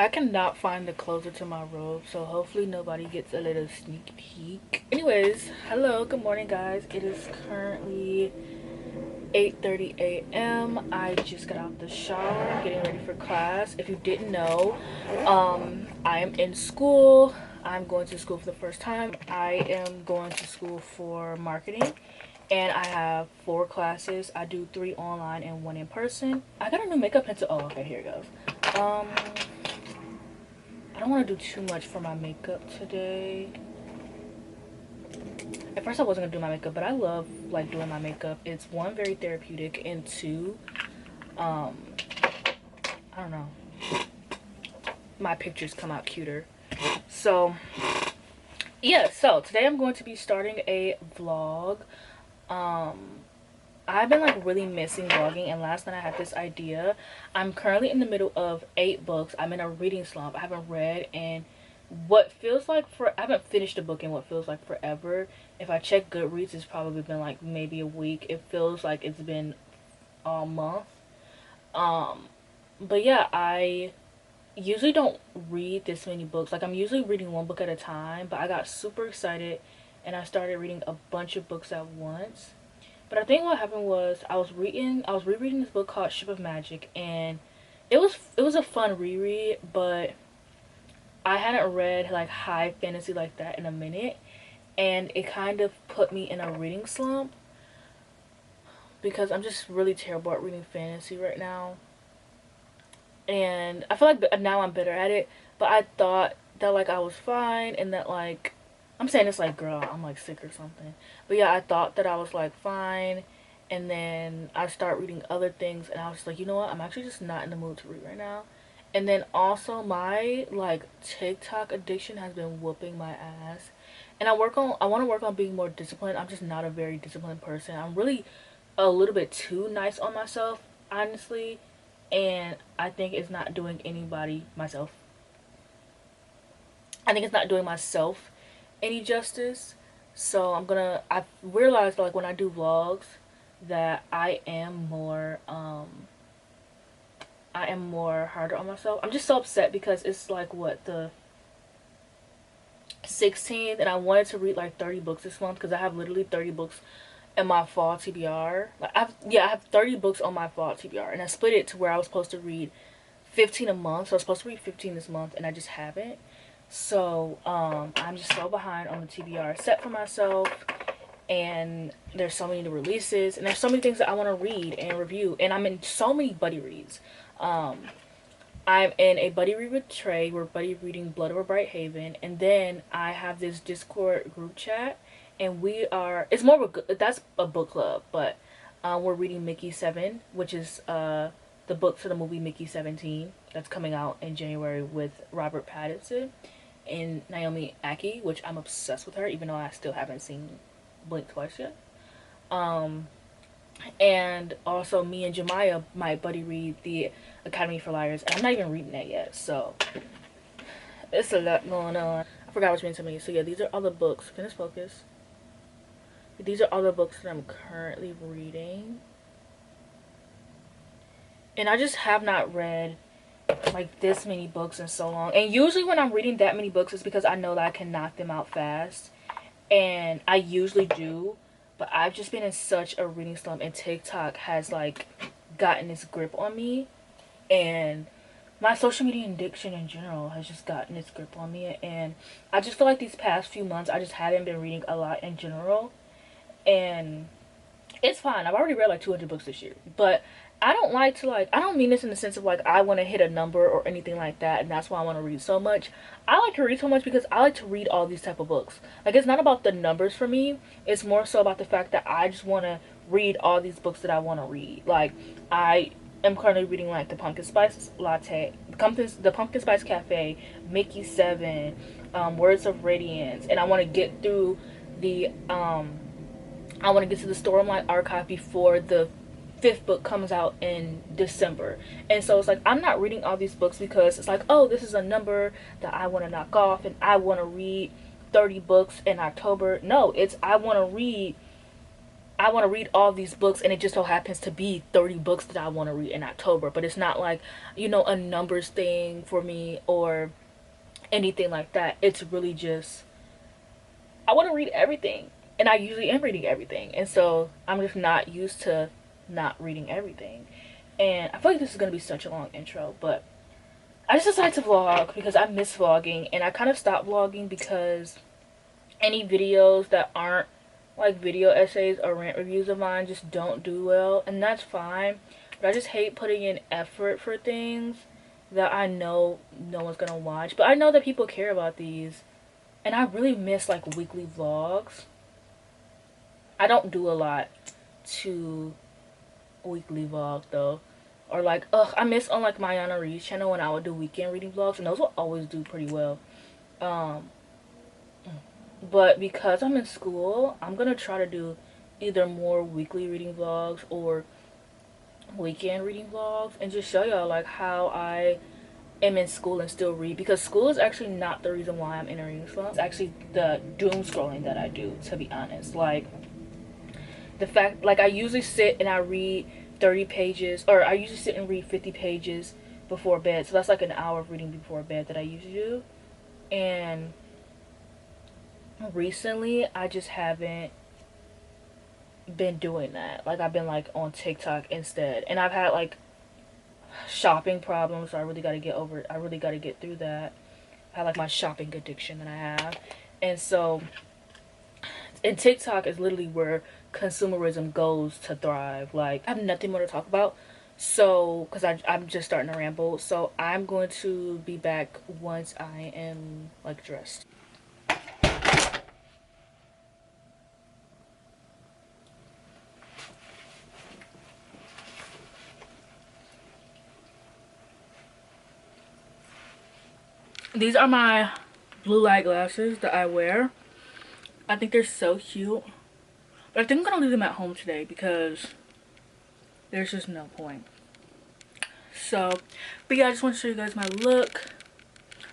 I cannot find the closer to my robe, so hopefully nobody gets a little sneak peek. Anyways, hello, good morning guys. It is currently 8:30 a.m. I just got out the shower, getting ready for class. If you didn't know, I am in school. I'm going to school for the first time. I am going to school for marketing, and I have 4 classes. I do 3 online and 1 in person. I got a new makeup pencil. Oh, okay, here it goes. I don't want to do too much for my makeup today. At first I wasn't gonna do my makeup, but I love like doing my makeup. It's one, very therapeutic, and two, I don't know, my pictures come out cuter. So yeah, so today I'm going to be starting a vlog. I've been like really missing vlogging, and last night I had this idea. I'm currently in the middle of 8 books. I'm in a reading slump. I haven't read in what feels like I haven't finished a book in what feels like forever. If I check Goodreads, it's probably been like maybe a week. It feels like it's been a month. Um, but yeah, I usually don't read this many books. Like I'm usually reading one book at a time, but I got super excited and I started reading a bunch of books at once. But I think what happened was I was rereading this book called Ship of Magic, and it was a fun reread, but I hadn't read like high fantasy like that in a minute, and it kind of put me in a reading slump because I'm just really terrible at reading fantasy right now. And I feel like now I'm better at it, but I thought that like I was fine and that like I'm saying it's like girl, I'm like sick or something. But yeah, I thought that I was like fine, and then I start reading other things and I was like, you know what? I'm actually just not in the mood to read right now. And then also my like TikTok addiction has been whooping my ass. And I want to work on being more disciplined. I'm just not a very disciplined person. I'm really a little bit too nice on myself, honestly, and I think it's not doing anybody myself. I think it's not doing myself any justice. So I've realized like when I do vlogs that I am more harder on myself. I'm just so upset because it's like what, the 16th, and I wanted to read like 30 books this month because I have literally 30 books in my fall TBR. Like I have 30 books on my fall TBR, and I split it to where I was supposed to read 15 a month. So I was supposed to read 15 this month, and I just haven't. So I'm just so behind on the TBR set for myself, and there's so many new releases, and there's so many things that I want to read and review, and I'm in so many buddy reads. I'm in a buddy read with Trey. We're buddy reading Blood of a Bright Haven, and then I have this Discord group chat, and we are, it's more of a, that's a book club, but we're reading Mickey 7, which is the book for the movie Mickey 17 that's coming out in January with Robert Pattinson and Naomi Aki, which I'm obsessed with her, even though I still haven't seen Blink Twice yet. And also me and Jemiah, my buddy, read the Academy for Liars, and I'm not even reading that yet, so it's a lot going on. I forgot what you meant to me. So yeah, these are all the books. Finish focus. These are all the books that I'm currently reading, and I just have not read like this many books in so long. And usually when I'm reading that many books, it's because I know that I can knock them out fast, and I usually do. But I've just been in such a reading slump, and TikTok has like gotten its grip on me, and my social media addiction in general has just gotten its grip on me. And I just feel like these past few months I just haven't been reading a lot in general, and it's fine. I've already read like 200 books this year, but I don't like to like, I don't mean this in the sense of like I want to hit a number or anything like that, and that's why I want to read so much. I like to read so much because I like to read all these type of books. Like it's not about the numbers for me. It's more so about the fact that I just want to read all these books that I want to read. Like I am currently reading like the Pumpkin Spice Latte, the Pumpkin Spice Cafe, Mickey 7, Words of Radiance, and I want to get through the I want to get to the Stormlight archive before the 5th book comes out in December. And so it's like I'm not reading all these books because it's like, oh, this is a number that I want to knock off and I want to read 30 books in October. No, it's I want to I want to read all these books, and it just so happens to be 30 books that I want to read in October. But it's not like, you know, a numbers thing for me or anything like that. It's really just, I want to read everything, and I usually am reading everything, and so I'm just not used to not reading everything. And I feel like this is going to be such a long intro, but I just decided to vlog because I miss vlogging, and I kind of stopped vlogging because any videos that aren't like video essays or rant reviews of mine just don't do well, and that's fine. But I just hate putting in effort for things that I know no one's gonna watch. But I know that people care about these, and I really miss like weekly vlogs. I don't do a lot to weekly vlog though. Or like, I miss on like Mayana Reed's channel when I would do weekend reading vlogs, and those will always do pretty well. But because I'm in school, I'm gonna try to do either more weekly reading vlogs or weekend reading vlogs, and just show y'all like how I am in school and still read, because school is actually not the reason why I'm in a reading slump. It's actually the doom scrolling that I do, to be honest. Like the fact, like I usually sit and I read 30 pages, or I usually sit and read 50 pages before bed, so that's like an hour of reading before bed that I usually do. And recently I just haven't been doing that. Like I've been like on TikTok instead, and I've had like shopping problems, so I really got to get over it. I really got to get through that. I had like my shopping addiction that I have, and so, and TikTok is literally where consumerism goes to thrive. Like I have nothing more to talk about, so because I'm just starting to ramble, so I'm going to be back once I am like dressed. These are my blue light glasses that I wear. I think they're so cute. But I think I'm going to leave them at home today because there's just no point. So, but yeah, I just want to show you guys my look.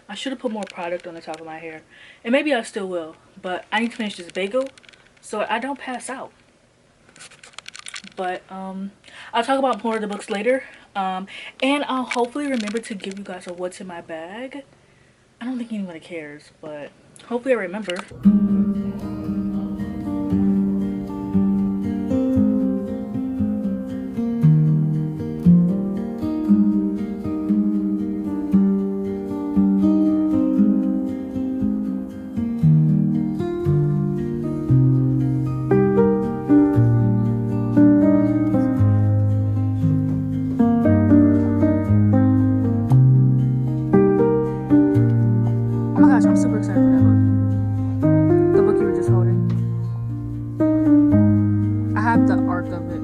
I should have put more product on the top of my hair. And maybe I still will. But I need to finish this bagel so I don't pass out. But I'll talk about more of the books later. And I'll hopefully remember to give you guys a what's in my bag. I don't think anybody cares, but hopefully I remember. Oh my gosh, I'm super excited for that book. The book you were just holding. I have the arc of it.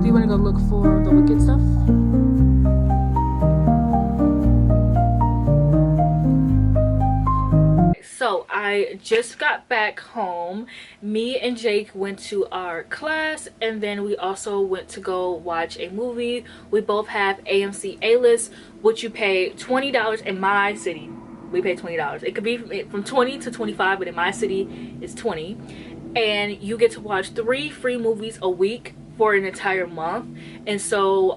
Do you want to go look for the wicked stuff? So I just got back home. Me and Jake went to our class, and then we also went to go watch a movie. We both have AMC A-List, which you pay $20 in my city. We pay $20. It could be from 20 to 25, but in my city it's 20. And you get to watch 3 free movies a week for an entire month. And so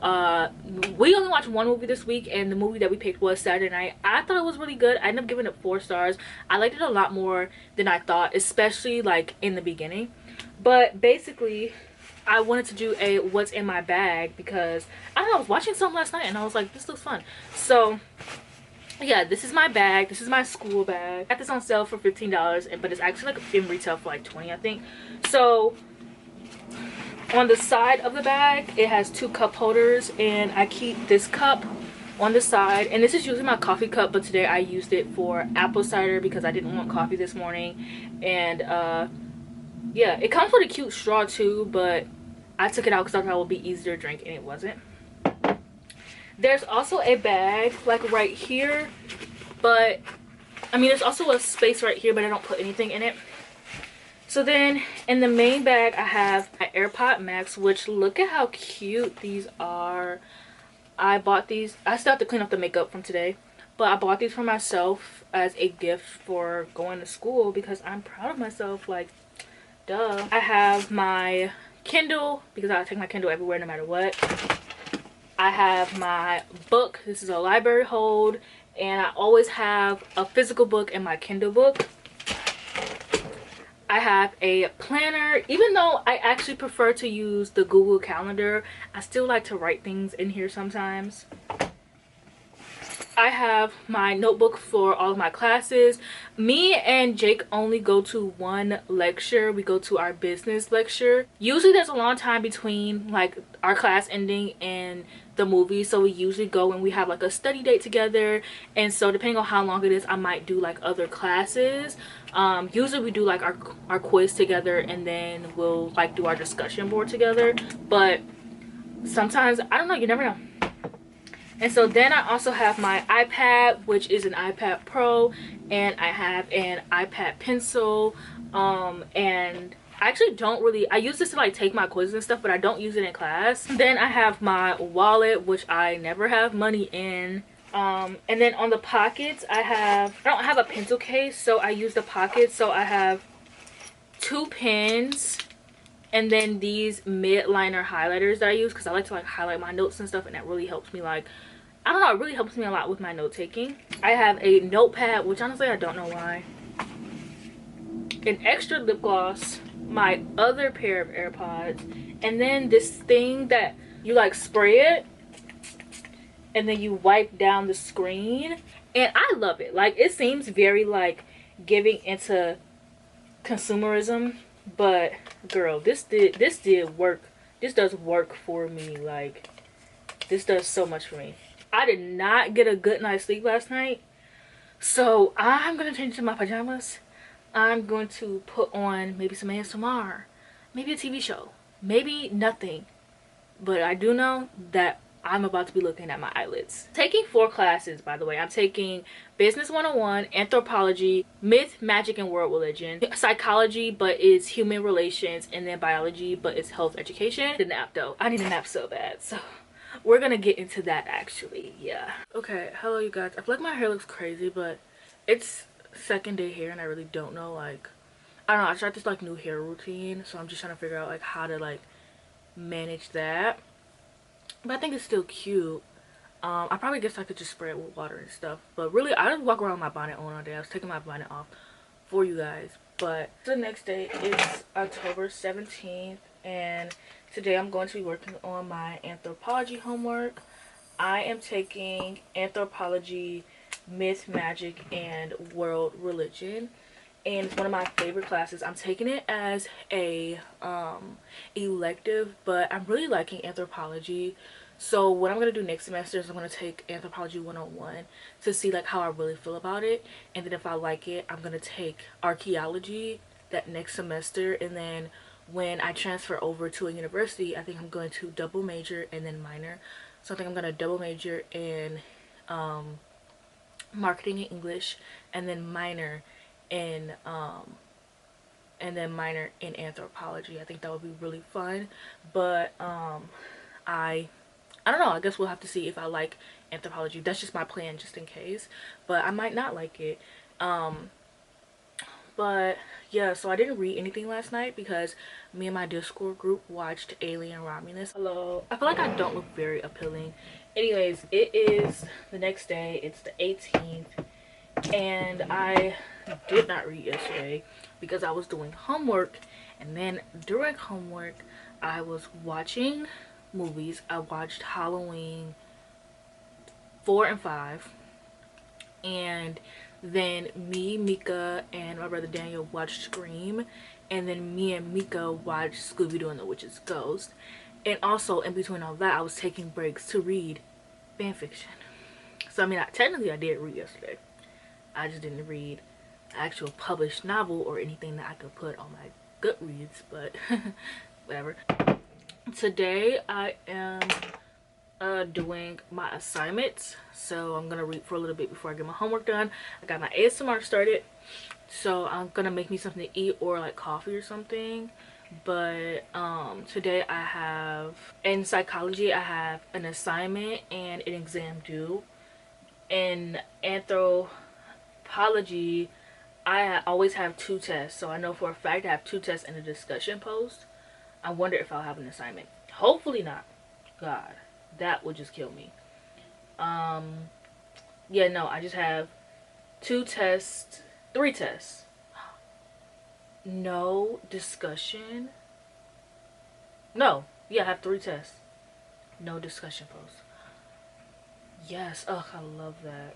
we only watched one movie this week, and the movie that we picked was Saturday Night. I thought it was really good. I ended up giving it 4 stars. I liked it a lot more than I thought, especially like in the beginning. But basically I wanted to do a what's in my bag because I don't know, I was watching something last night and I was like, this looks fun. So yeah, this is my bag. This is my school bag. I got this on sale for $15, but it's actually like in retail for like 20, I think. So on the side of the bag, it has 2 cup holders, and I keep this cup on the side, and this is usually my coffee cup, but today I used it for apple cider because I didn't want coffee this morning. And yeah, it comes with a cute straw too, but I took it out because I thought it would be easier to drink, and it wasn't. There's also a bag like right here, but I mean there's also a space right here, but I don't put anything in it. So then in the main bag I have my AirPod Max, which look at how cute these are. I bought these. I still have to clean up the makeup from today, but I bought these for myself as a gift for going to school because I'm proud of myself, like, duh. I have my Kindle because I take my Kindle everywhere no matter what. I have my book. This is a library hold, and I always have a physical book and my Kindle book. I have a planner. Even though I actually prefer to use the Google Calendar, I still like to write things in here sometimes. I have my notebook for all of my classes. Me and Jake only go to one lecture. We go to our business lecture. Usually there's a long time between like our class ending and the movie, so we usually go and we have like a study date together. And so depending on how long it is, I might do like other classes. Usually we do like our quiz together, and then we'll like do our discussion board together. But sometimes, I don't know, you never know. And so then I also have my iPad, which is an iPad Pro, and I have an iPad Pencil. And I actually don't really, I use this to like take my quizzes and stuff, but I don't use it in class. Then I have my wallet, which I never have money in. And then on the pockets, I don't have a pencil case, so I use the pockets. So I have 2 pens, and then these mid-liner highlighters that I use because I like to like highlight my notes and stuff, and that really helps me, like, I don't know, it really helps me a lot with my note taking. I have a notepad, which honestly I don't know why, an extra lip gloss, my other pair of AirPods, and then this thing that you like spray it and then you wipe down the screen. And I love it. Like, it seems very like giving into consumerism, but girl, this did work. This does work for me. Like, this does so much for me. I did not get a good night's sleep last night, so I'm gonna change to my pajamas. I'm going to put on maybe some ASMR, maybe a TV show, maybe nothing, but I do know that I'm about to be looking at my eyelids. Taking 4 classes, by the way. I'm taking Business 101, Anthropology, Myth, Magic, and World Religion, Psychology, but it's Human Relations, and then Biology, but it's Health Education. The nap, though. I need a nap so bad, so we're gonna get into that actually. Yeah. Okay, hello you guys. I feel like my hair looks crazy, but it's second day hair and I really don't know, like, I don't know, I tried this like new hair routine, so I'm just trying to figure out like how to like manage that. But I think it's still cute. I probably guess I could just spray it with water and stuff, but really I just walk around with my bonnet on all day. I was taking my bonnet off for you guys. But the next day is October 17th, and today I'm going to be working on my anthropology homework. I am taking Anthropology, Myth, Magic, and World Religion, and it's one of my favorite classes. I'm taking it as a elective, but I'm really liking Anthropology. So what I'm going to do next semester is I'm going to take Anthropology 101 to see like how I really feel about it, and then if I like it, I'm going to take Archaeology that next semester, and then when I transfer over to a university, I think I'm going to double major and then minor. So I think I'm going to double major in marketing and English, and then minor in anthropology. I think that would be really fun. But I don't know, I guess we'll have to see if I like anthropology. That's just my plan, just in case, but I might not like it. But yeah, so I didn't read anything last night because me and my Discord group watched Alien Romulus. Hello. I feel like I don't look very appealing. Anyways, it is the next day. It's the 18th, and I did not read yesterday because I was doing homework, and then during homework I was watching movies. I watched Halloween 4 and 5, and then me, Mika, and my brother Daniel watched Scream, and then me and Mika watched Scooby-Doo and the Witch's Ghost. And also in between all that, I was taking breaks to read fan fiction. So I mean, technically I did read yesterday. I just didn't read an actual published novel or anything that I could put on my Goodreads, but whatever. Today I am doing my assignments, so I'm gonna read for a little bit before I get my homework done. I got my ASMR started, so I'm gonna make me something to eat or like coffee or something. But today I have, in psychology, I have an assignment and an exam due. In anthropology, I always have 2 tests, so I know for a fact I have 2 tests and a discussion post. I wonder if I'll have an assignment. Hopefully not. God, that would just kill me. Um, yeah, no, I just have 2 tests, 3 tests. No discussion. No, yeah, I have 3 tests. No discussion post. Yes, ugh, I love that.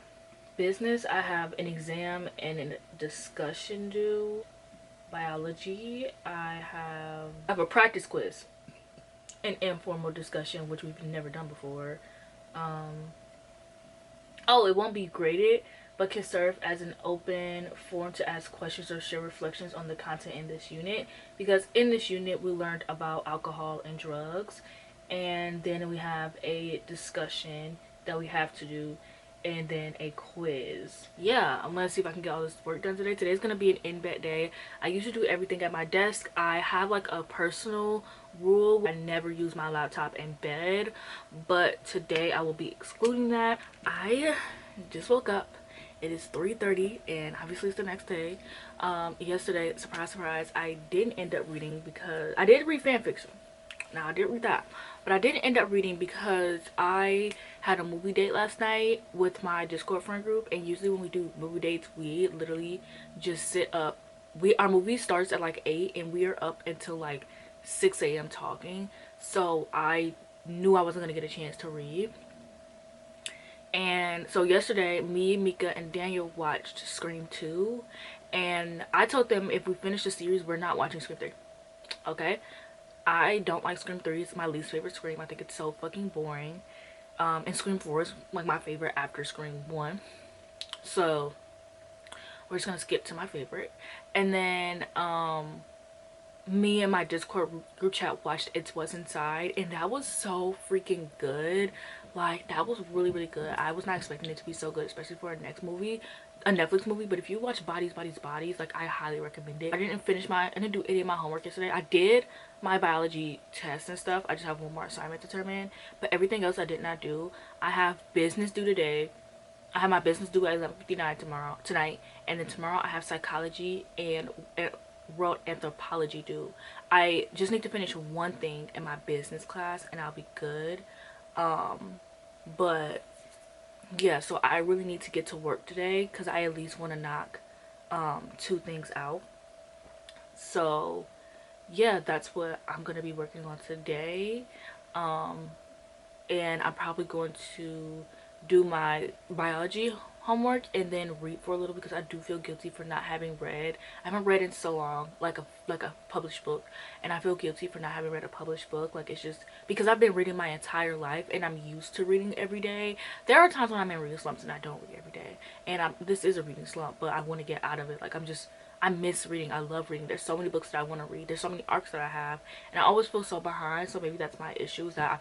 Business, I have an exam and a discussion due. Biology, I have a practice quiz, an informal discussion, which we've never done before. Um, oh, it won't be graded, but can serve as an open forum to ask questions or share reflections on the content in this unit. Because in this unit, we learned about alcohol and drugs, and then we have a discussion that we have to do, and then a quiz. Yeah, I'm gonna see if I can get all this work done today. Today's gonna be an in-bed day. I usually do everything at my desk. I have like a personal rule. I never use my laptop in bed, but today I will be excluding that. I just woke up. It is 3:30 and obviously it's the next day. Yesterday, surprise surprise, I didn't end up reading because I did read fan fiction. Now I did read that, but I didn't end up reading because I had a movie date last night with my Discord friend group, and usually when we do movie dates, we literally just sit up. Our movie starts at like 8 and we are up until like 6 a.m. talking. So I knew I wasn't gonna get a chance to read. And so yesterday, me, Mika, and Daniel watched Scream 2, and I told them if we finish the series, we're not watching Scream 3. Okay? I don't like Scream 3. It's my least favorite Scream. I think it's so fucking boring. And Scream 4 is like my favorite after Scream 1. So we're just gonna skip to my favorite. And then me and my Discord group chat watched It's What's Inside, and that was so freaking good. Like, that was really, really good. I was not expecting it to be so good, especially for a next movie, a Netflix movie. But if you watch Bodies, Bodies, Bodies, like, I highly recommend it. I didn't do any of my homework yesterday. I did my biology test and stuff. I just have one more assignment to turn in, but everything else I did not do. I have business due today. I have my business due at 11:59 tonight, and then tomorrow I have psychology and world anthropology due. I just need to finish one thing in my business class and I'll be good. But yeah, so I really need to get to work today because I at least want to knock 2 things out. So yeah, that's what I'm gonna be working on today. And I'm probably going to do my biology homework and then read for a little because I do feel guilty for not having read. I haven't read in so long, like a published book, and I feel guilty for not having read a published book. Like, it's just because I've been reading my entire life and I'm used to reading every day. There are times when I'm in reading slumps and I don't read every day, and this is a reading slump, but I want to get out of it. Like, I miss reading. I love reading. There's so many books that I want to read. There's so many arcs that I have, and I always feel so behind. So maybe that's my issue, is that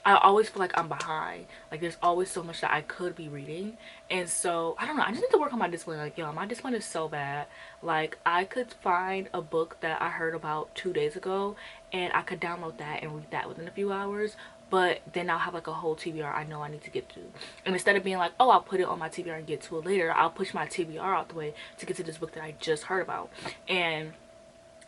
I always feel like I'm behind. Like, there's always so much that I could be reading, and so I don't know. I just need to work on my discipline. Like, yo, my discipline is so bad. Like, I could find a book that I heard about 2 days ago, and I could download that and read that within a few hours. But then I'll have like a whole TBR I know I need to get to. And instead of being like, oh, I'll put it on my TBR and get to it later, I'll push my TBR out the way to get to this book that I just heard about. And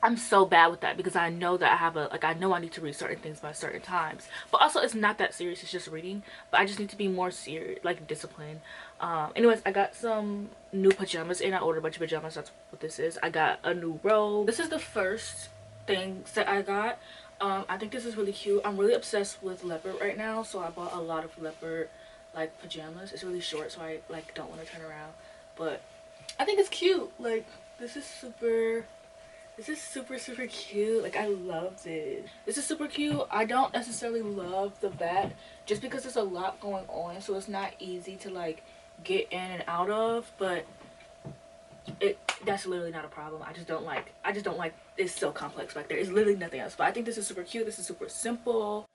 I'm so bad with that because I know that I know I need to read certain things by certain times. But also, it's not that serious. It's just reading. But I just need to be more serious, like disciplined. Anyways, I got some new pajamas and I ordered a bunch of pajamas. That's what this is. I got a new robe. This is the first thing that I got. I think this is really cute. I'm really obsessed with leopard right now, so I bought a lot of leopard like pajamas. It's really short, so I like don't want to turn around, but I think it's cute. Like, this is super cute. Like, I love this. This is super cute. I don't necessarily love the back just because there's a lot going on, so it's not easy to like get in and out of, but that's literally not a problem. I just don't like it's so complex back there. It's literally nothing else. But I think this is super cute. This is super simple.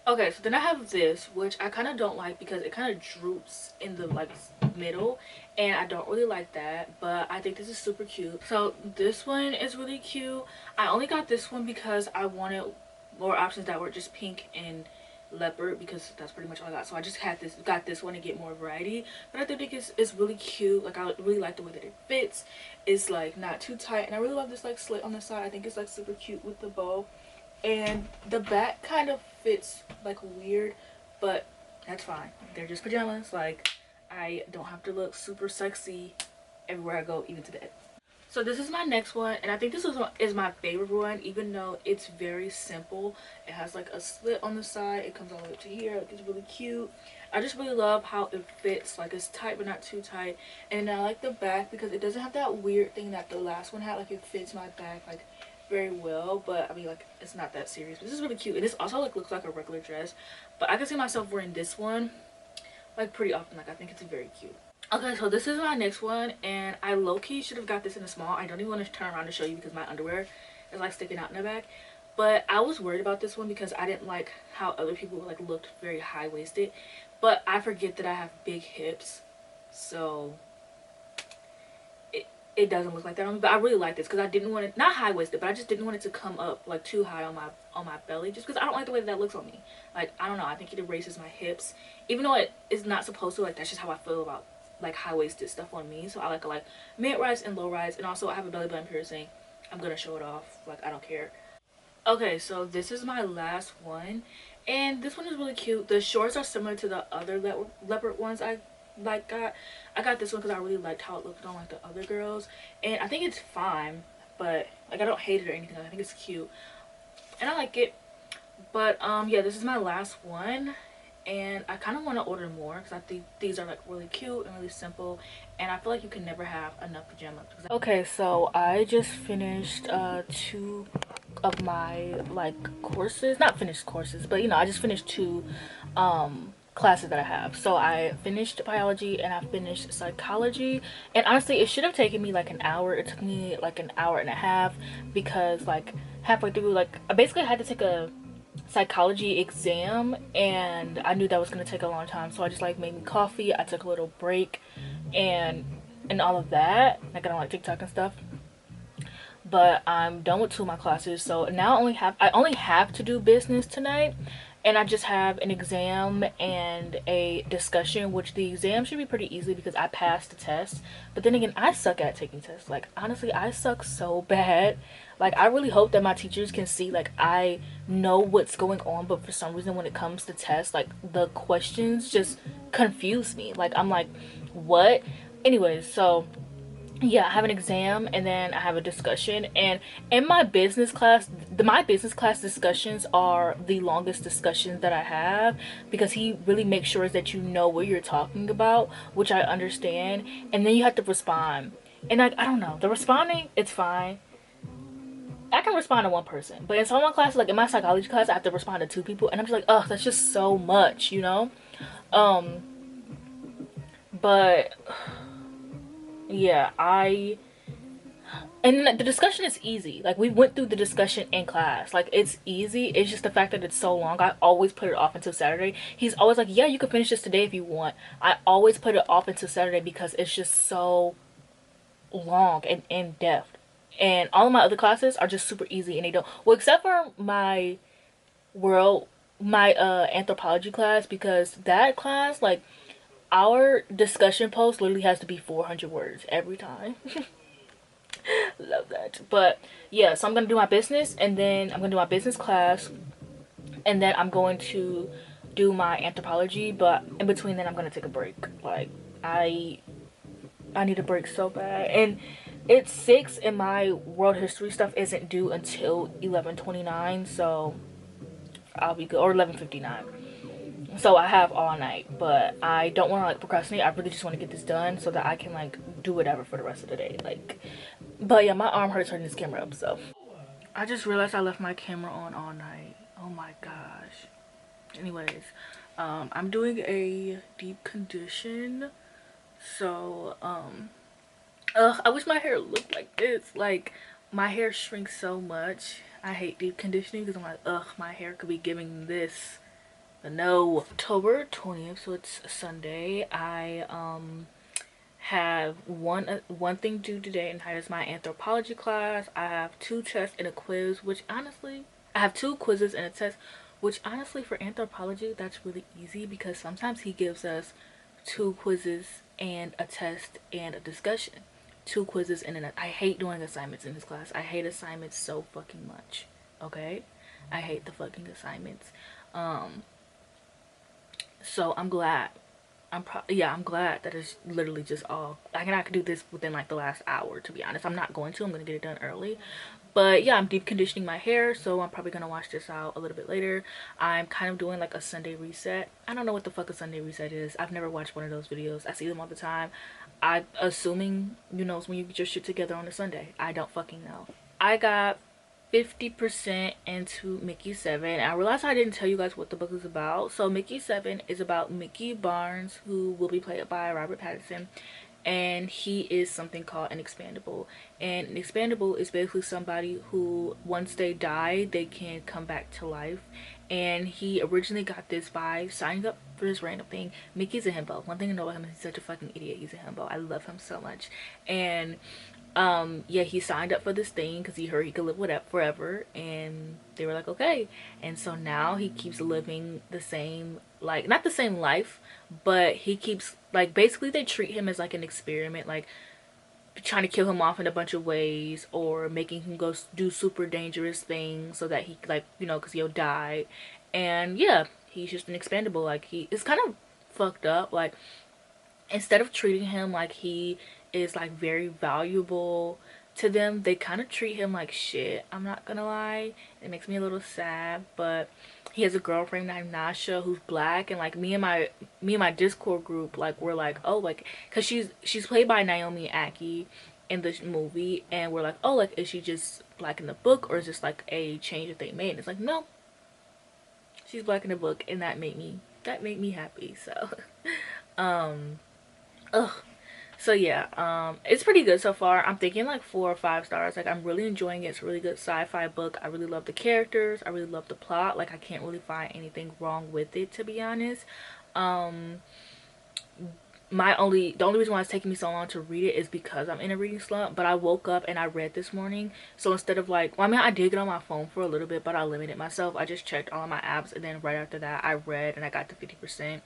Okay, so then I have this, which I kind of don't like because it kind of droops in the like middle, and I don't really like that, but I think this is super cute. So this one is really cute. I only got this one because I wanted more options that were just pink and leopard, because that's pretty much all I got. So I just got this one to get more variety, but I think it's really cute. Like, I really like the way that it fits. It's like not too tight, and I really love this like slit on the side. I think it's like super cute with the bow, and the back kind of fits like weird, but that's fine. They're just pajamas. Like, I don't have to look super sexy everywhere I go, even to bed. So this is my next one, and I think is my favorite one, even though it's very simple. It has like a slit on the side. It comes all the way up to here. Like, it's really cute. I just really love how it fits. Like, it's tight but not too tight. And I like the back because it doesn't have that weird thing that the last one had. Like, it fits my back like very well, but I mean, like, it's not that serious. But this is really cute, and this also like looks like a regular dress, but I can see myself wearing this one like pretty often. Like, I think it's very cute. Okay, so this is my next one, and I low-key should have got this in a small. I don't even want to turn around to show you because my underwear is like sticking out in the back, but I was worried about this one because I didn't like how other people like looked very high-waisted, but I forget that I have big hips, so it doesn't look like that on me. But I really like this because I didn't want it, not high-waisted, but I just didn't want it to come up like too high on my belly, just because I don't like the way that looks on me. Like, I don't know, I think it erases my hips, even though it is not supposed to. Like, that's just how I feel about like high-waisted stuff on me. So I like mid-rise and low-rise, and also I have a belly button piercing. I'm gonna show it off, like, I don't care. Okay, so this is my last one, and this one is really cute. The shorts are similar to the other leopard ones I got this one because I really liked how it looked on like the other girls, and I think it's fine, but like, I don't hate it or anything. I think it's cute and I like it. But yeah, this is my last one, and I kind of want to order more because I think these are like really cute and really simple, and I feel like you can never have enough pajamas. Okay, so I just finished 2 of my like courses, not finished courses, but I just finished 2 classes that I have. So I finished biology and I finished psychology, and honestly it should have taken me like an hour. It took me like an hour and a half because like halfway through, like, I basically had to take a psychology exam, and I knew that was going to take a long time, so I just like made me coffee. I took a little break and all of that. I got on like TikTok and stuff, but I'm done with 2 of my classes. So now I only have to do business tonight, and I just have an exam and a discussion, which the exam should be pretty easy because I passed the test. But then again, I suck at taking tests. Like, honestly, I suck so bad. Like, I really hope that my teachers can see like I know what's going on, but for some reason when it comes to tests, like, the questions just confuse me. Like, I'm like, what? Anyways, so yeah, I have an exam and then I have a discussion, and in my business class, my business class discussions are the longest discussions that I have because he really makes sure that you know what you're talking about, which I understand, and then you have to respond. And like, I don't know, the responding, it's fine. I can respond to one person, but in some of my classes, like in my psychology class, I have to respond to 2 people, and I'm just like, oh, that's just so much, um but yeah, and the discussion is easy. Like, we went through the discussion in class. Like, it's easy. It's just the fact that it's so long. I always put it off until Saturday. He's always like, yeah, you can finish this today if you want. I always put it off until Saturday because it's just so long and in depth. And all of my other classes are just super easy, and they don't, well, except for world my anthropology class, because that class, like, our discussion post literally has to be 400 words every time. Love that. But yeah, so I'm gonna do my business, and then I'm gonna do my business class, and then I'm going to do my anthropology. But in between then, I'm gonna take a break. Like, I need a break so bad, and it's 6 and my world history stuff isn't due until 11:29, so I'll be good, or 11:59. So I have all night, but I don't want to like procrastinate. I really just want to get this done so that I can like do whatever for the rest of the day. Like, but yeah, my arm hurts turning this camera up. So I just realized I left my camera on all night. Oh my gosh. Anyways, I'm doing a deep condition. So I wish my hair looked like this. Like, my hair shrinks so much. I hate deep conditioning because I'm like, my hair could be giving this No, October 20th, so it's Sunday. I have one thing due today, and that is my anthropology class. I have two tests and a quiz, which honestly, I have two quizzes and a test, which honestly for anthropology that's really easy because sometimes he gives us two quizzes and a test and a discussion. Two quizzes and I hate doing assignments in his class. I hate assignments so fucking much. Okay? I hate the fucking assignments. Um so I'm glad. I'm glad that it's literally just all I could do this within like the last hour, to be honest. I'm not going to. I'm going to get it done early. But yeah, I'm deep conditioning my hair, so I'm probably going to wash this out a little bit later. I'm kind of doing like a Sunday reset. I don't know what the fuck a Sunday reset is. I've never watched one of those videos. I see them all the time. I'm assuming, you know, it's when you get your shit together on a Sunday. I don't fucking know. I got 50% into Mickey 7. I realized I didn't tell you guys what the book is about. So Mickey 7 is about Mickey Barnes, who will be played by Robert Pattinson, and he is something called an expandable. And an expandable is basically somebody who once they die they can come back to life. And he originally got this by signing up for this random thing. Mickey's a himbo. One thing to know about him is he's such a fucking idiot. He's a himbo. I love him so much. And yeah, he signed up for this thing because he heard he could live with it forever, and they were like, okay. And so now he keeps living the same, like, not the same life, but he keeps, like, basically they treat him as like an experiment, like trying to kill him off in a bunch of ways, or making him go do super dangerous things so that he, like, you know, because he'll die. And yeah, he's just an expendable. Like, he is kind of fucked up. Like, instead of treating him like he is like very valuable to them, they kind of treat him like shit. I'm not gonna lie, it makes me a little sad. But he has a girlfriend named Nasha who's black, and like me and my Discord group, like, we're like, oh, like, because she's played by Naomi Aki in the movie, and we're like, oh, like, is she just black in the book, or is this like a change that they made? And it's like, no, she's black in the book, and that made me happy. So um ugh. So yeah, it's pretty good so far. I'm thinking like 4 or 5 stars. Like, I'm really enjoying it. It's a really good sci-fi book. I really love the characters. I really love the plot. Like, I can't really find anything wrong with it, to be honest. Um, the only reason why it's taking me so long to read it is because I'm in a reading slump. But I woke up and I read this morning. So instead of like, well, I mean, I did get on my phone for a little bit, but I limited myself. I just checked all of my apps, and then right after that, I read and I got to 50%.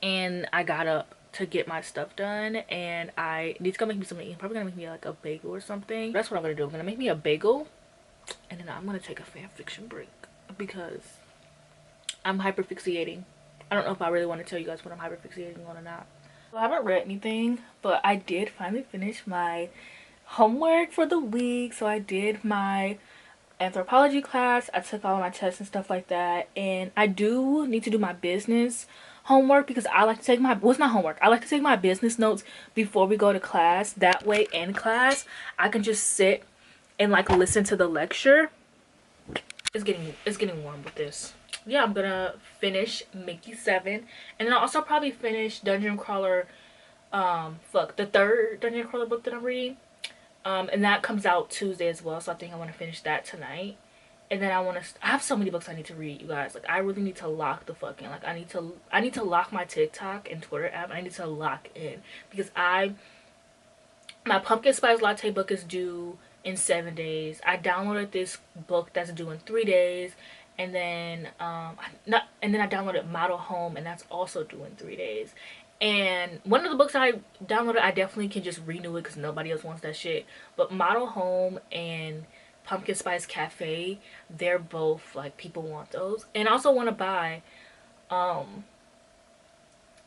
And I got up to get my stuff done, and it's gonna make me something. Probably gonna make me like a bagel or something. That's what I'm gonna do. I'm gonna make me a bagel, and then I'm gonna take a fan fiction break because I'm hyperfixating. I don't know if I really want to tell you guys what I'm hyperfixating on or not. So I haven't read anything, but I did finally finish my homework for the week. So I did my anthropology class. I took all my tests and stuff like that, and I do need to do my business homework because I like to take my what's not homework I like to take my business notes before we go to class. That way in class I can just sit and like listen to the lecture. It's getting warm with this. Yeah, I'm gonna finish Mickey 7, and then I'll also probably finish Dungeon Crawler, the third Dungeon Crawler book that I'm reading. And that comes out Tuesday as well, so I think I want to finish that tonight. And then I have so many books I need to read, you guys. Like, I really need to lock the fucking, like, I need to lock my TikTok and Twitter app. I need to lock in because my pumpkin spice latte book is due in 7 days. I downloaded this book that's due in 3 days, and then I downloaded Model Home, and that's also due in 3 days. And one of the books I downloaded, I definitely can just renew it because nobody else wants that shit. But Model Home and Pumpkin Spice Cafe, they're both like, people want those. And I also want to buy,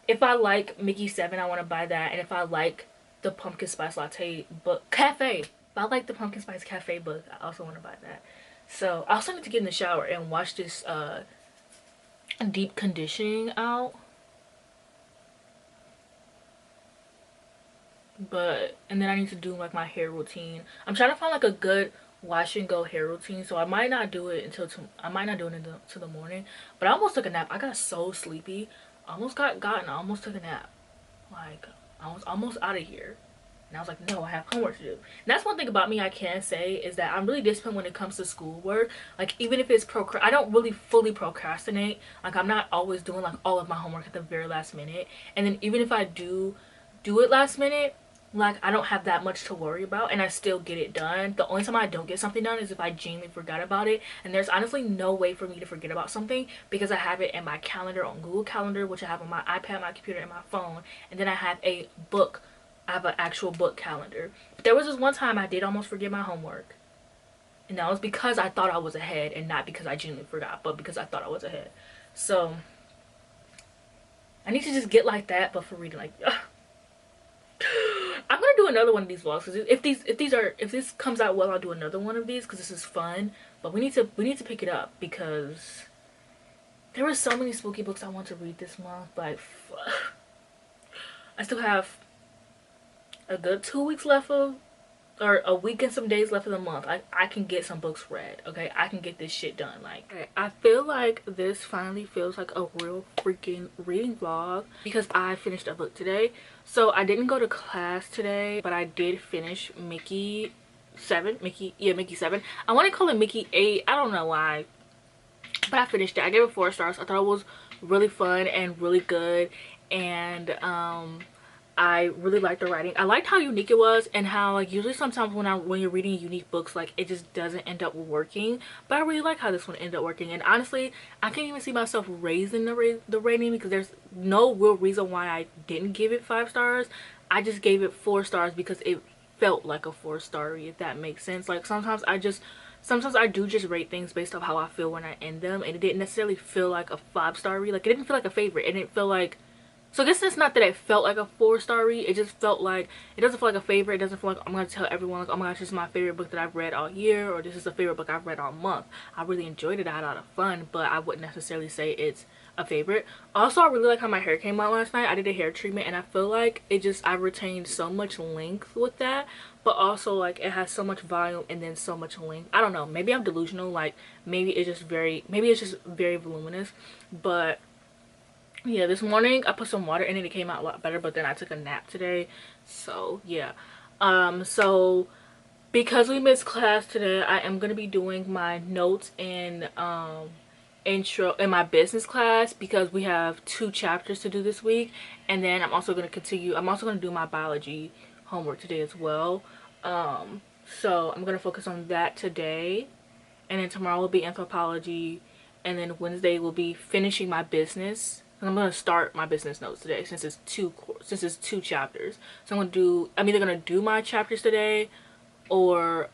if I like Mickey 7, I want to buy that. And if I like the Pumpkin Spice Latte book, if I like the Pumpkin Spice Cafe book, I also want to buy that. So I also need to get in the shower and wash this deep conditioning out. And then I need to do like my hair routine. I'm trying to find like a good wash and go hair routine, so I might not do it until the morning. But I almost took a nap. I got so sleepy. I almost took a nap. Like, I was almost out of here. And I was like, no, I have homework to do. And that's one thing about me I can say, is that I'm really disciplined when it comes to schoolwork. Like, even if it's I don't really fully procrastinate. Like, I'm not always doing like all of my homework at the very last minute. And then even if I do it last minute, like, I don't have that much to worry about, and I still get it done. The only time I don't get something done is if I genuinely forgot about it, and there's honestly no way for me to forget about something, because I have it in my calendar on Google Calendar, which I have on my iPad, my computer, and my phone, and then I have a book. I have an actual book calendar. But there was this one time I did almost forget my homework, and that was because I thought I was ahead, and not because I genuinely forgot, but because I thought I was ahead. So I need to just get like that, but for reading, like, ugh. I'm gonna do another one of these vlogs, because if this comes out well, I'll do another one of these, because this is fun. But we need to pick it up, because there were so many spooky books I want to read this month. But I still have a good 2 weeks left of, or a week and some days left of the month. I can get some books read, okay? I can get this shit done. Like, okay, I feel like this finally feels like a real freaking reading vlog, because I finished a book today. So I didn't go to class today, but I did finish Mickey 7. Mickey 7. I want to call it Mickey 8. I don't know why, but I finished it. I gave it 4 stars. I thought it was really fun and really good, and I really liked the writing. I liked how unique it was, and how, like, usually sometimes when you're reading unique books, like, it just doesn't end up working. But I really like how this one ended up working. And honestly, I can't even see myself raising the rating, because there's no real reason why I didn't give it 5 stars. I just gave it 4 stars because it felt like a 4-star, if that makes sense. Like, sometimes I do just rate things based off how I feel when I end them, and it didn't necessarily feel like a 5-star read. Like, it didn't feel like a favorite. It didn't feel like, so I guess it's not that it felt like a 4-star read. It just felt like, it doesn't feel like a favorite. It doesn't feel like I'm going to tell everyone, like, oh my gosh, this is my favorite book that I've read all year, or this is the favorite book I've read all month. I really enjoyed it. I had a lot of fun, but I wouldn't necessarily say it's a favorite. Also, I really like how my hair came out last night. I did a hair treatment, and I feel like I retained so much length with that, but also, like, it has so much volume and then so much length. I don't know. Maybe I'm delusional. Like, maybe it's just very voluminous, but yeah, this morning I put some water in it. It came out a lot better, but then I took a nap today. So yeah, so because we missed class today, I am going to be doing my notes in intro in my business class, because we have 2 chapters to do this week. And then I'm also going to do my biology homework today as well. So I'm going to focus on that today, and then tomorrow will be anthropology, and then Wednesday will be finishing my business. I'm gonna start my business notes today, since it's 2 chapters. So I'm either gonna do my chapters today, or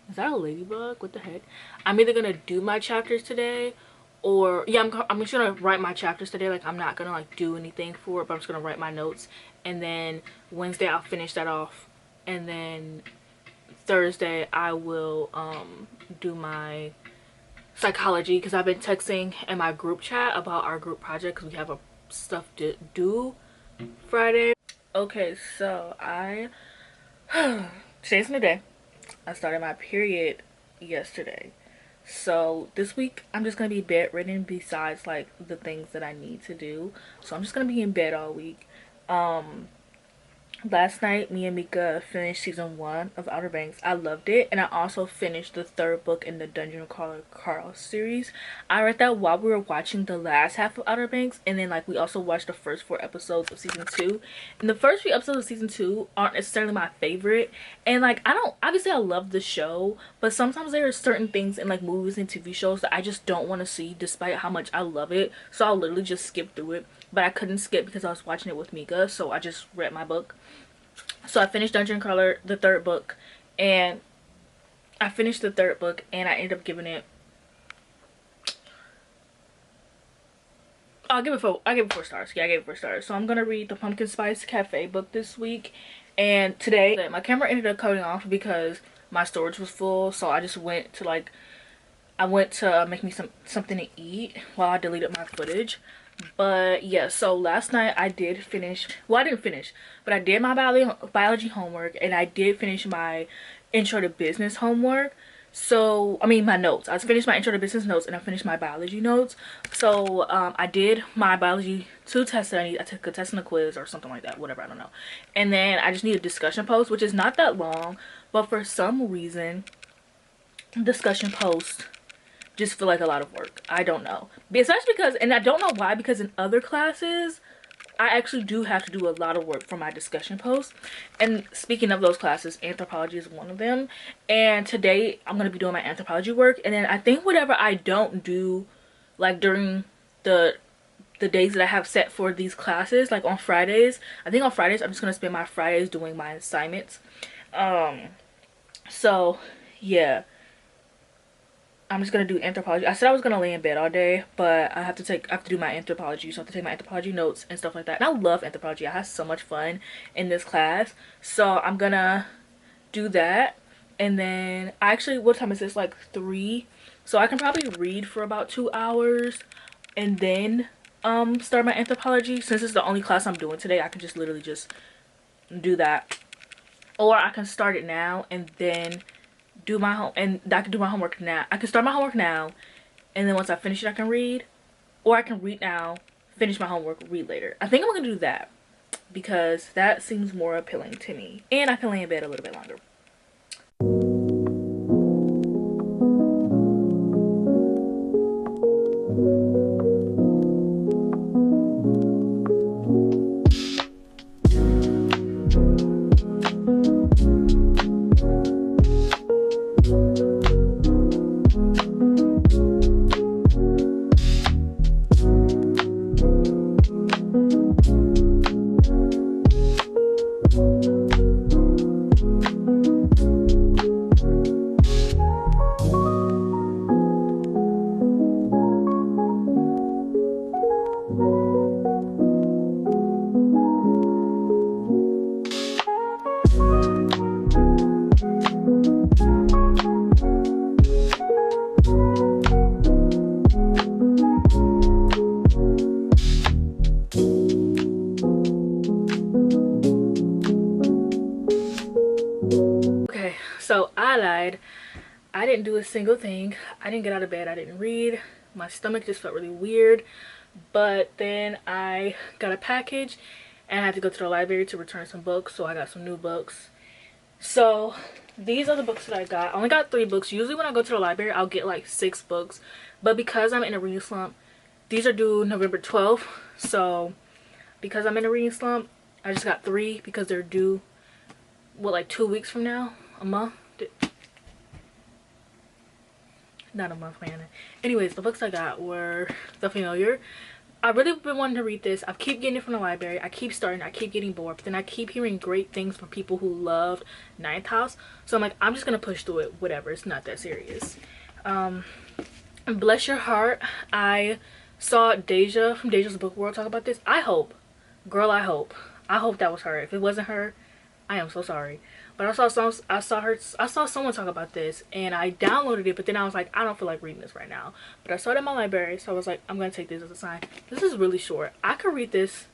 is that a ladybug? What the heck? I'm either gonna do my chapters today, or yeah, I'm just gonna write my chapters today. Like, I'm not gonna like do anything for it, but I'm just gonna write my notes, and then Wednesday I'll finish that off, and then Thursday I will do my psychology, because I've been texting in my group chat about our group project, because we have stuff to do Friday. Okay, so today's a new day. I started my period yesterday, so this week I'm just gonna be bedridden, besides like the things that I need to do. So I'm just gonna be in bed all week. Last night, me and Mika finished season 1 of Outer Banks. I loved it, and I also finished the 3rd book in the Dungeon Crawler Carl series. I read that while we were watching the last half of Outer Banks, and then like we also watched the first 4 episodes of season 2. And the first few episodes of season 2 aren't necessarily my favorite, and like obviously I love the show, but sometimes there are certain things in like movies and TV shows that I just don't want to see, despite how much I love it. So I'll literally just skip through it. But I couldn't skip because I was watching it with Mika, so I just read my book. So I finished Dungeon Crawler, the 3rd book, and I finished the 3rd book, and I ended up giving it, I gave it 4 stars. Yeah, I gave it 4 stars. So I'm gonna read the Pumpkin Spice Cafe book this week. And today my camera ended up cutting off because my storage was full, so I just went to make me something to eat while I deleted my footage. But yeah, so last night I did finish, well, I didn't finish, but I did my biology homework, and I did finish my intro to business homework. So I mean my notes. I finished my intro to business notes and I finished my biology notes. So I did my biology 2 tests that I took a test and a quiz or something like that, whatever, I don't know. And then I just need a discussion post, which is not that long, but for some reason discussion posts just feel like a lot of work. I don't know. Especially because, and I don't know why, because in other classes I actually do have to do a lot of work for my discussion posts. And speaking of those classes, anthropology is one of them. And today I'm going to be doing my anthropology work. And then I think whatever I don't do, like during the days that I have set for these classes, like on Fridays, I think on Fridays I'm just going to spend my Fridays doing my assignments. So yeah, I'm just gonna do anthropology. I said I was gonna lay in bed all day, but I have to do my anthropology, so I have to take my anthropology notes and stuff like that. And I love anthropology. I had so much fun in this class, so I'm gonna do that. And then actually, what time is this? Like 3, so I can probably read for about 2 hours and then start my anthropology. Since it's the only class I'm doing today, I can just literally just do that, or I can start it now and then do my home, and I can do my homework now. I can start my homework now, and then once I finish it I can read, or I can read now, finish my homework, read later. I think I'm gonna do that because that seems more appealing to me, and I can lay in bed a little bit longer. Okay, so I lied. I didn't do a single thing. I didn't get out of bed. I didn't read. My stomach just felt really weird. But then I got a package and I had to go to the library to return some books. So I got some new books. So these are the books that I got. I only got 3 books. Usually when I go to the library, I'll get like 6 books. But because I'm in a reading slump, these are due November 12th. So because I'm in a reading slump, I just got 3 because they're due, what, like 2 weeks from now? A month? Not a month, man. Anyways, the books I got were The Familiar. I've really been wanting to read this. I keep getting it from the library. I keep starting. I keep getting bored. But then I keep hearing great things from people who loved Ninth House. So I'm like, I'm just going to push through it. Whatever. It's not that serious. Bless Your Heart. I saw Deja from Deja's Book World talk about this. I hope. Girl, I hope. I hope that was her. If it wasn't her, I am so sorry. But I saw someone talk about this and I downloaded it, but then I was like, I don't feel like reading this right now. But I saw it in my library, so I was like, I'm gonna take this as a sign. This is really short. I could read this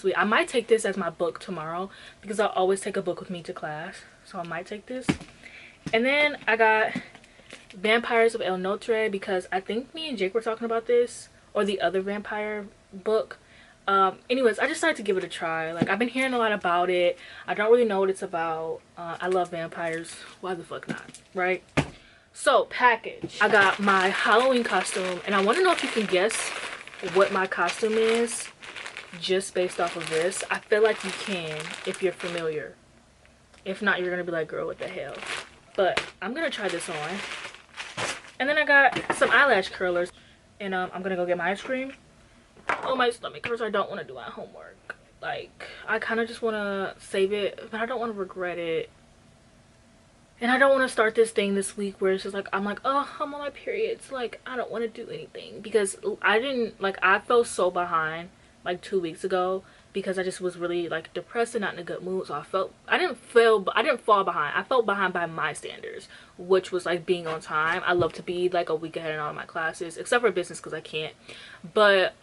week. I might take this as my book tomorrow because I always take a book with me to class. So I might take this. And then I got Vampires of El Notre because I think me and Jake were talking about this, or the other vampire book. Anyways, I just decided to give it a try. Like, I've been hearing a lot about it. I don't really know what it's about. I love vampires. Why the fuck not, right? So, package. I got my Halloween costume, and I want to know if you can guess what my costume is just based off of this. I feel like you can if you're familiar. If not, you're gonna be like, girl, what the hell? But I'm gonna try this on. And then I got some eyelash curlers, and I'm gonna go get my ice cream. Oh, my stomach hurts. I don't want to do my homework. Like, I kind of just want to save it, but I don't want to regret it. And I don't want to start this thing this week where it's just like, I'm like, oh, I'm on my periods. Like, I don't want to do anything because I felt so behind like 2 weeks ago because I just was really like depressed and not in a good mood. So I didn't fall behind. I felt behind by my standards, which was like being on time. I love to be like a week ahead in all of my classes, except for business because I can't. But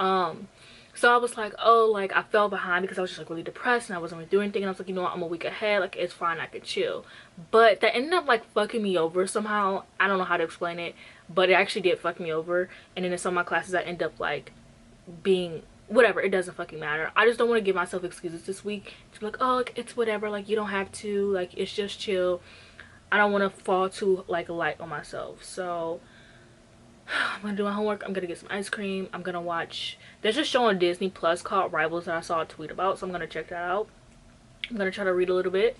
So I was like, oh, like I fell behind because I was just like really depressed and I wasn't really doing anything. And I was like, you know what, I'm a week ahead, like it's fine, I could chill. But that ended up like fucking me over somehow. I don't know how to explain it, but it actually did fuck me over. And then in some of my classes I end up like being whatever, it doesn't fucking matter. I just don't want to give myself excuses this week to be like, oh, like, it's whatever, like you don't have to, like it's just chill. I don't want to fall too like light on myself. So I'm gonna do my homework. I'm gonna get some ice cream. I'm gonna watch, there's a show on Disney Plus called Rivals that I saw a tweet about, so I'm gonna check that out. I'm gonna try to read a little bit.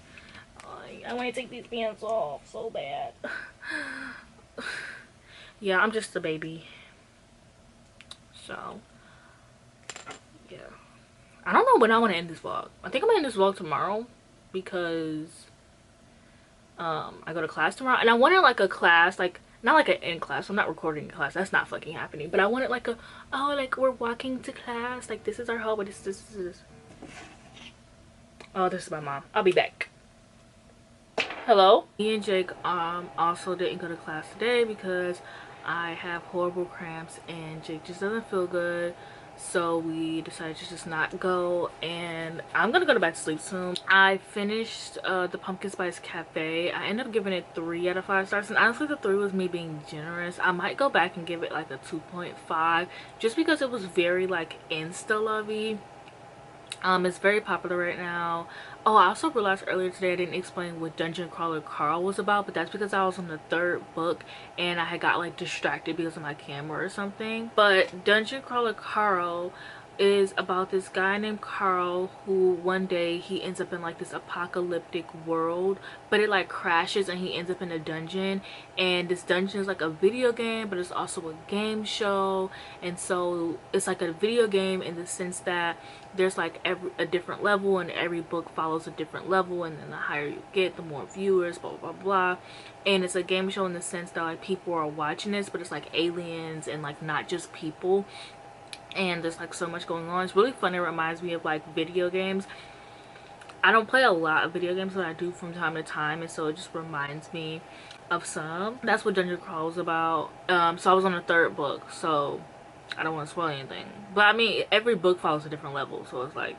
I want to take these pants off so bad. Yeah, I'm just a baby. So yeah, I don't know when I want to end this vlog. I think I'm gonna end this vlog tomorrow because I go to class tomorrow, and I wanted like a class, like not like an in class. I'm not recording a class, that's not fucking happening. But I wanted like a, oh, like we're walking to class, like this is our hall, but this. Oh, this is my mom. I'll be back. Hello. Me and Jake also didn't go to class today because I have horrible cramps and Jake just doesn't feel good. So we decided to just not go, and I'm gonna go back to sleep soon. I finished the pumpkin spice cafe. I ended up giving it 3 out of 5 stars, and honestly the 3 was me being generous. I might go back and give it like a 2.5 just because it was very like insta lovey. It's very popular right now. Oh, I also realized earlier today I didn't explain what Dungeon Crawler Carl was about, but that's because I was on the 3rd book and I had got like distracted because of my camera or something. But Dungeon Crawler Carl is about this guy named Carl who one day he ends up in like this apocalyptic world, but it like crashes and he ends up in a dungeon, and this dungeon is like a video game, but it's also a game show. And so it's like a video game in the sense that there's like a different level, and every book follows a different level, and then the higher you get the more viewers, blah blah blah blah. And it's a game show in the sense that like people are watching this, but it's like aliens and like not just people, and there's like so much going on. It's really fun. It reminds me of like video games. I don't play a lot of video games, but I do from time to time, and so it just reminds me of some. That's what Dungeon Crawl was about. So I was on the 3rd book, so I don't want to spoil anything, but I mean every book follows a different level, so it's like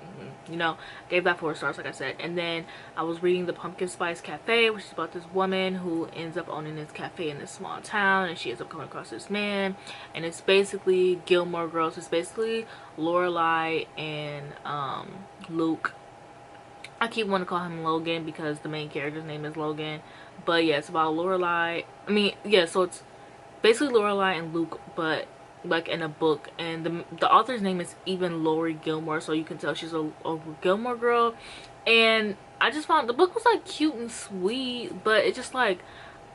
you know, gave that 4 stars like I said. And then I was reading the Pumpkin Spice Cafe, which is about this woman who ends up owning this cafe in this small town, and she ends up coming across this man, and it's basically Gilmore Girls. It's basically Lorelai and Luke. I keep wanting to call him Logan because the main character's name is Logan, but yeah, it's about Lorelai. I mean, yeah, so it's basically Lorelai and Luke, but like in a book, and the author's name is even Lori Gilmore, so you can tell she's a Gilmore girl. And I just found the book was like cute and sweet, but it just like,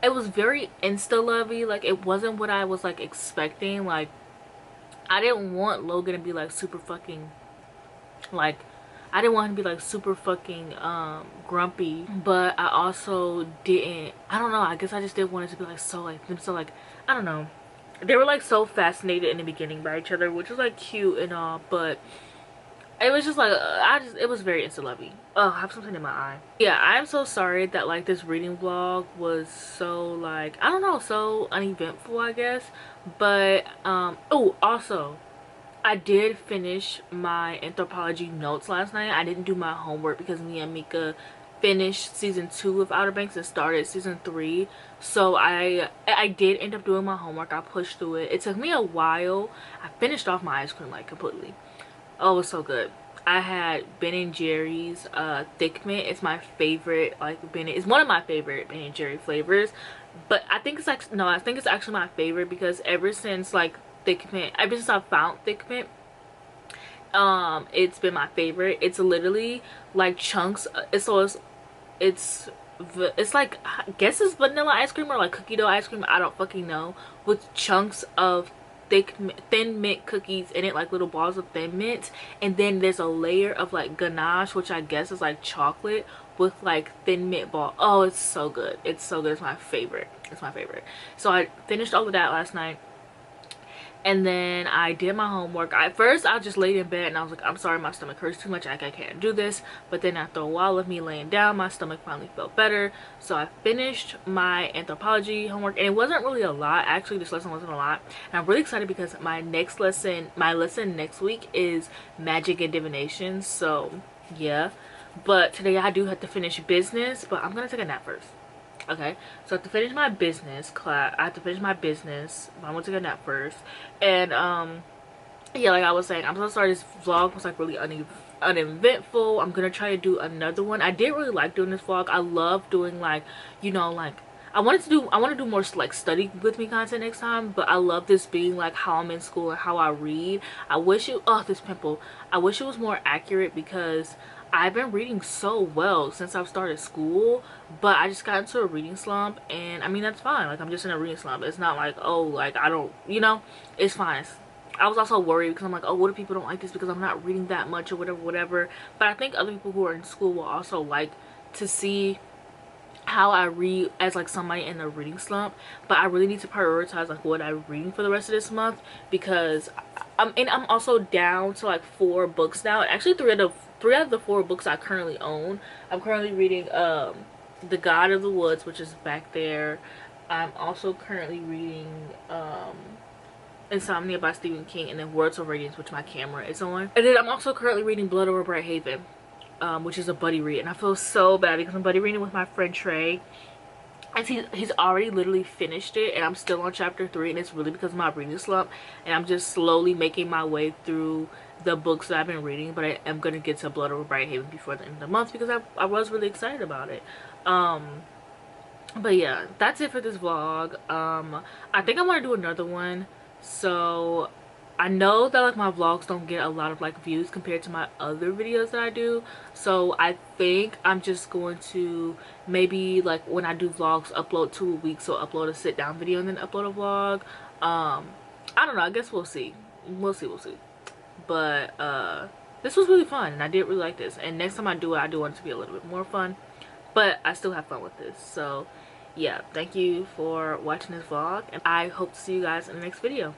it was very insta lovey. Like it wasn't what I was like expecting. Like I didn't want Logan to be like super fucking like, I didn't want him to be like super fucking grumpy, but I also didn't, I don't know, I guess I just didn't want it to be like so like them, so like I don't know. They were like so fascinated in the beginning by each other, which was like cute and all, but it was just like it was very insta lovey. Oh, I have something in my eye. Yeah, I'm so sorry that like this reading vlog was so like, I don't know, so uneventful I guess. But oh, also I did finish my anthropology notes last night. I didn't do my homework because me and Mika finished season 2 of Outer Banks and started season 3. So I did end up doing my homework. I pushed through it. It took me a while. I finished off my ice cream like completely. Oh, it was so good. I had Ben and Jerry's thick mint. It's my favorite, like it's one of my favorite Ben and Jerry flavors. But I think it's like, no, I think it's actually my favorite because ever since like thick mint, ever since I found thick mint, it's been my favorite. It's literally like chunks. It's like, I guess it's vanilla ice cream or like cookie dough ice cream, I don't fucking know, with chunks of thin mint cookies in it, like little balls of thin mint, and then there's a layer of like ganache, which I guess is like chocolate with like thin mint ball. Oh, it's so good. It's so good. It's my favorite. It's my favorite. So I finished all of that last night, And then I did my homework. At first I just laid in bed and I was like, I'm sorry, my stomach hurts too much, I can't do this. But then after a while of me laying down, my stomach finally felt better. So I finished my anthropology homework, and it wasn't really a lot. Actually, this lesson wasn't a lot, and I'm really excited because my lesson next week is magic and divination. So yeah, but today I do have to finish business, but I'm gonna take a nap first. Okay, so I have to finish my business class. I have to finish my business. I'm gonna take a nap first. And yeah, like I was saying, I'm so sorry this vlog was like really uneventful. I'm gonna try to do another one. I did really like doing this vlog. I love doing, like, you know, like I want to do more like study with me content next time, but I love this being like how I'm in school and how I read. I wish it, oh, this pimple, I wish it was more accurate because I've been reading so well since I've started school, but I just got into a reading slump, and I mean, that's fine. Like, I'm just in a reading slump. It's not like, oh, like I don't, you know, it's fine. I was also worried because I'm like, oh, what if people don't like this because I'm not reading that much or whatever. But I think other people who are in school will also like to see how I read as like somebody in a reading slump. But I really need to prioritize like what I'm reading for the rest of this month, because I'm also down to like 4 books now. Actually, three out of the 4 books I currently own. I'm currently reading The God of the Woods, which is back there. I'm also currently reading Insomnia by Stephen King, and then Words of Radiance, which my camera is on. And then I'm also currently reading Blood Over Bright Haven, which is a buddy read, and I feel so bad because I'm buddy reading with my friend Trey, and he's already literally finished it, and I'm still on chapter 3, and it's really because of my reading slump, and I'm just slowly making my way through the books that I've been reading. But I am gonna get to Blood Over Bright Haven before the end of the month because I was really excited about it. But yeah, that's it for this vlog. I think I want to do another one. So I know that like my vlogs don't get a lot of like views compared to my other videos that I do, so I think I'm just going to maybe, like, when I do vlogs, upload 2 a week. So upload a sit down video and then upload a vlog. I don't know, I guess we'll see. We'll see. But this was really fun, and I did really like this, and next time I do it, I do want it to be a little bit more fun, but I still have fun with this. So yeah, thank you for watching this vlog, and I hope to see you guys in the next video.